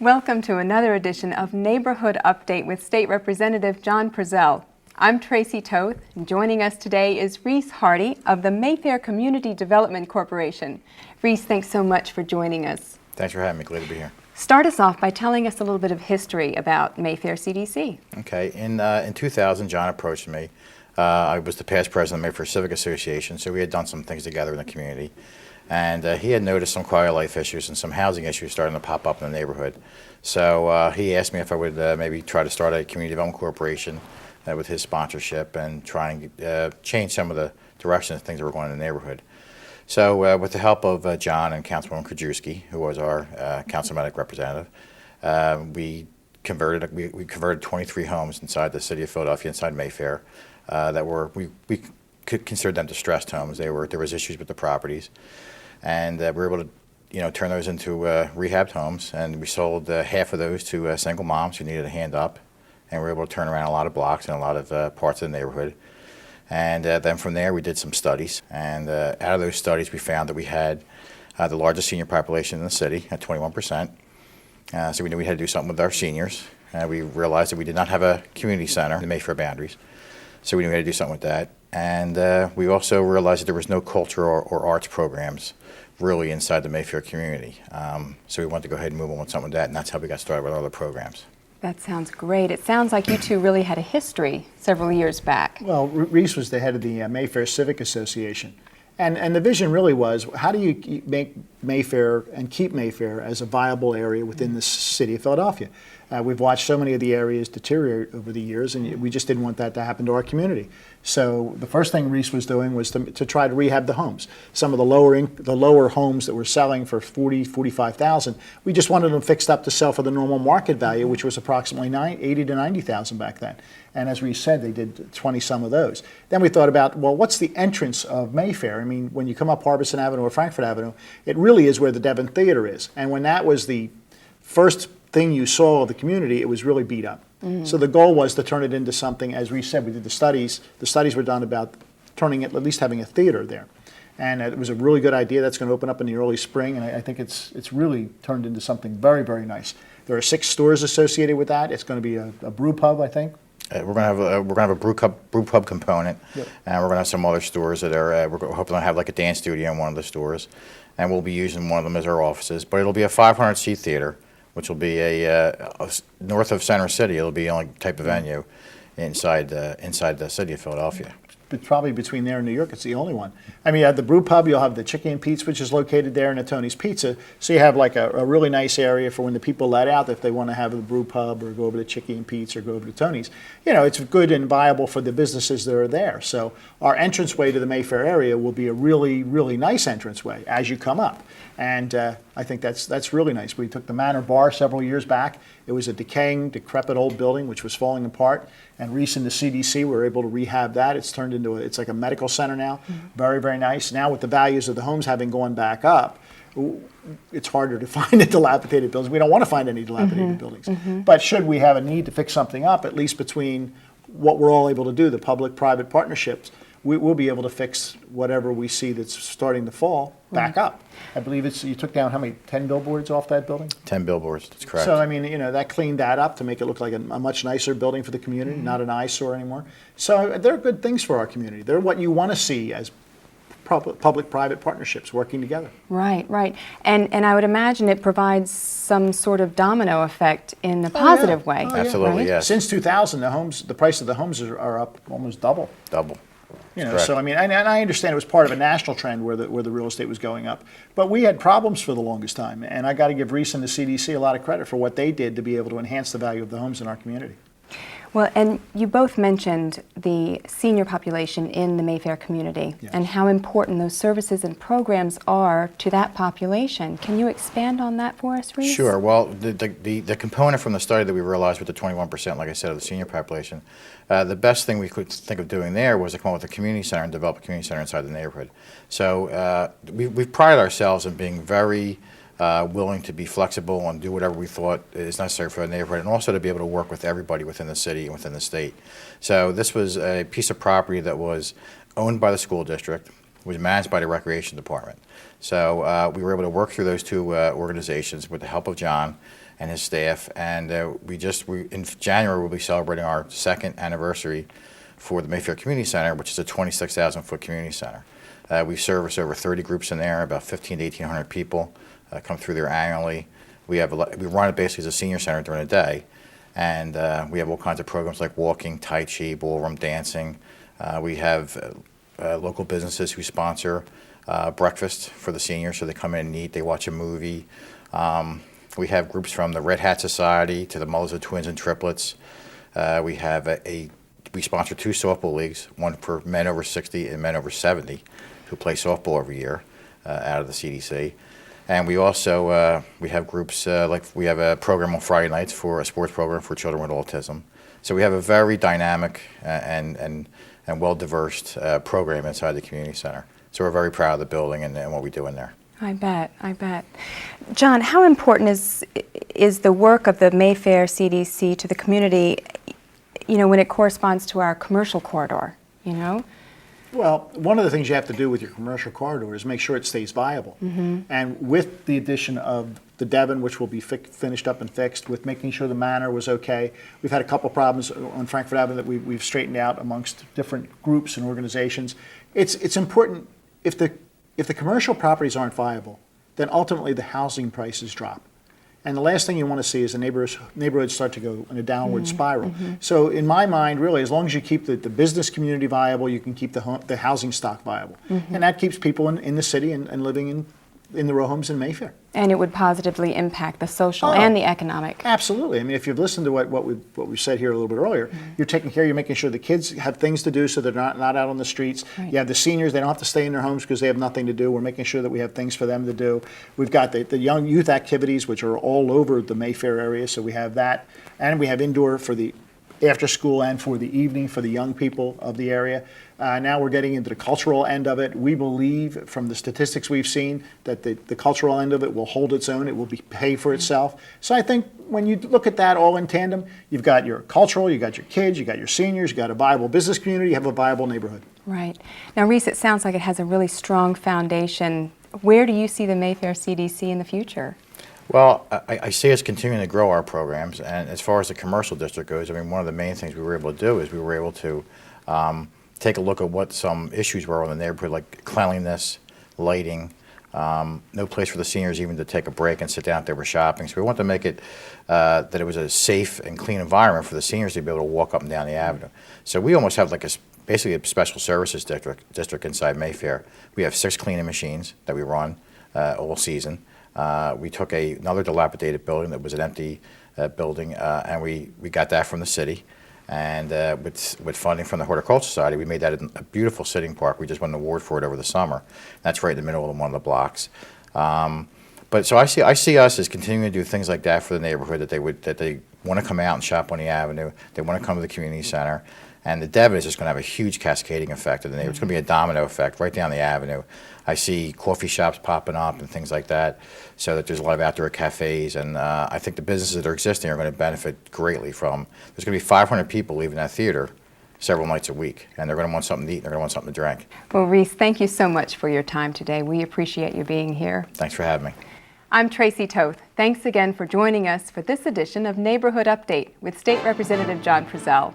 Welcome to another edition of Neighborhood Update with State Representative John Perzel. I'm Tracy Toth, and joining us today is Reese Hardy of the Mayfair Community Development Corporation. Reese, thanks so much for joining us. Thanks for having me. Glad to be here. Start us off by telling us a little bit of history about Mayfair CDC. Okay. In 2000, John approached me. I was the past president of the Mayfair Civic Association, so we had done some things together in the community. And he had noticed some quality of life issues and some housing issues starting to pop up in the neighborhood. So he asked me if I would maybe try to start a community development corporation with his sponsorship and try and change some of the direction of things that were going in the neighborhood. So with the help of John and Councilwoman Krajewski, who was our councilmanic representative, we converted 23 homes inside the city of Philadelphia, inside Mayfair, that we could consider them distressed homes. There was issues with the properties, and we were able to turn those into rehabbed homes, and we sold half of those to single moms who needed a hand up, and we were able to turn around a lot of blocks and a lot of parts of the neighborhood. And then from there we did some studies, and out of those studies we found that we had the largest senior population in the city at 21%. So we knew we had to do something with our seniors. We realized that we did not have a community center in the Mayfair boundaries, so we knew we had to do something with that. And we also realized that there was no culture or arts programs really inside the Mayfair community. So we wanted to go ahead and move on with something with that, and that's how we got started with other programs. That sounds great. It sounds like you two really had a history several years back. Well, Reese was the head of the Mayfair Civic Association. And the vision really was, how do you make Mayfair and keep Mayfair as a viable area within the city of Philadelphia? We've watched so many of the areas deteriorate over the years, and we just didn't want that to happen to our community. So the first thing Reese was doing was to try to rehab the homes. Some of the lower homes that were selling for $40,000, $45,000, we just wanted them fixed up to sell for the normal market value, which was approximately $80,000 to $90,000 back then. And as Reese said, they did 20 some of those. Then we thought about, well, what's the entrance of Mayfair? I mean, when you come up Harbison Avenue or Frankfurt Avenue, it really is where the Devon Theater is. And when that was the first thing you saw of the community, it was really beat up. So the goal was to turn it into something, as Reese said, we did the studies. The studies were done about turning it, at least having a theater there. And it was a really good idea. That's going to open up in the early spring, and I think it's really turned into something very, very nice. There are 6 stores associated with that. It's going to be a brew pub, I think. We're going to have a brew pub component, yep. And we're going to have some other stores that are. We're hoping to have like a dance studio in one of the stores, and we'll be using one of them as our offices. But it'll be a 500-seat theater, which will be a north of Center City. It'll be the only type of venue inside the city of Philadelphia. Probably between there and New York, it's the only one. I mean, you have the brew pub, you'll have the Chicken and Pete's, which is located there, and the Tony's Pizza. So you have like a really nice area for when the people let out, if they want to have the brew pub or go over to Chicken and Pete's or go over to Tony's. You know, it's good and viable for the businesses that are there. So our entranceway to the Mayfair area will be a really, really nice entranceway as you come up. And I think that's really nice. We took the Manor Bar several years back. It was a decaying, decrepit old building which was falling apart. And Reese and the CDC were able to rehab that. It's turned into it's like a medical center now. Very, very nice. Now with the values of the homes having gone back up, it's harder to find a dilapidated buildings. We don't want to find any dilapidated buildings. But should we have a need to fix something up, at least between what we're all able to do, the public-private partnerships, we'll be able to fix whatever we see that's starting to fall back up. I believe you took down how many, 10 billboards off that building? 10 billboards, that's correct. So, I mean, that cleaned that up to make it look like a much nicer building for the community, not an eyesore anymore. So they're good things for our community. They're what you want to see as public-private partnerships working together. Right, right. And I would imagine it provides some sort of domino effect in the positive way. Absolutely, right? yes. Since 2000, the price of the homes are up almost double. Double. So I mean, and I understand it was part of a national trend where the real estate was going up, but we had problems for the longest time, and I got to give Reese and the CDC a lot of credit for what they did to be able to enhance the value of the homes in our community. Well, and you both mentioned the senior population in the Mayfair community, yes, and how important those services and programs are to that population. Can you expand on that for us, Reese? Sure. Well, the component from the study that we realized with the 21%, like I said, of the senior population, the best thing we could think of doing there was to come up with a community center and develop a community center inside the neighborhood. So we've prided ourselves in being very willing to be flexible and do whatever we thought is necessary for the neighborhood, and also to be able to work with everybody within the city and within the state. So this was a piece of property that was owned by the school district, was managed by the recreation department. So we were able to work through those two organizations with the help of John and his staff. And in January, we'll be celebrating our second anniversary for the Mayfair Community Center, which is a 26,000-foot community center. We service over 30 groups in there, about 1,500 to 1,800 people come through there annually. We run it basically as a senior center during the day, and we have all kinds of programs like walking, tai chi, ballroom, dancing. We have local businesses who sponsor breakfast for the seniors, so they come in and eat, they watch a movie. We have groups from the Red Hat Society to the Mothers of Twins and Triplets. We sponsor 2 softball leagues, one for men over 60 and men over 70 who play softball every year out of the CDC. And we also we have groups like we have a program on Friday nights for a sports program for children with autism. So we have a very dynamic and well-diverse program inside the community center. So we're very proud of the building and what we do in there. I bet. John, how important is the work of the Mayfair CDC to the community, when it corresponds to our commercial corridor, Well, one of the things you have to do with your commercial corridor is make sure it stays viable. And with the addition of the Devon, which will be finished up and fixed, with making sure the Manor was okay, we've had a couple problems on Frankfurt Avenue that we've straightened out amongst different groups and organizations. It's important, if the commercial properties aren't viable, then ultimately the housing prices drop. And the last thing you want to see is the neighborhoods start to go in a downward spiral. So in my mind, really, as long as you keep the business community viable, you can keep the housing stock viable. And that keeps people in the city and living in the row homes in Mayfair. And it would positively impact the social and the economic. Absolutely. I mean, if you've listened to what we said here a little bit earlier, you're taking care, you're making sure the kids have things to do so they're not out on the streets. Right. You have the seniors, they don't have to stay in their homes because they have nothing to do. We're making sure that we have things for them to do. We've got the young youth activities, which are all over the Mayfair area, so we have that. And we have indoor for the after school and for the evening for the young people of the area. Now we're getting into the cultural end of it. We believe from the statistics we've seen that the cultural end of it will hold its own. It will pay for itself. So I think when you look at that all in tandem, you've got your cultural, you've got your kids, you've got your seniors, you've got a viable business community, you have a viable neighborhood. Right. Now, Reese, it sounds like it has a really strong foundation. Where do you see the Mayfair CDC in the future? Well, I see us continuing to grow our programs, and as far as the commercial district goes, I mean, one of the main things we were able to do is we were able to take a look at what some issues were in the neighborhood, like cleanliness, lighting, no place for the seniors even to take a break and sit down if they were shopping. So we wanted to make it that it was a safe and clean environment for the seniors to be able to walk up and down the avenue. So we almost have like basically a special services district inside Mayfair. We have 6 cleaning machines that we run all season. We took another dilapidated building that was an empty building, and we got that from the city. And with funding from the Horticultural Society, we made that a beautiful sitting park. We just won an award for it over the summer. That's right in the middle of one of the blocks. But so I see us as continuing to do things like that for the neighborhood, that they want to come out and shop on the avenue. They want to come to the community center. And the Devon is just going to have a huge cascading effect in the neighborhood. It's going to be a domino effect right down the avenue. I see coffee shops popping up and things like that, so that there's a lot of outdoor cafes. And I think the businesses that are existing are going to benefit greatly from. There's going to be 500 people leaving that theater several nights a week, and they're going to want something to eat and they're going to want something to drink. Well, Reese, thank you so much for your time today. We appreciate you being here. Thanks for having me. I'm Tracy Toth. Thanks again for joining us for this edition of Neighborhood Update with State Representative John Perzel.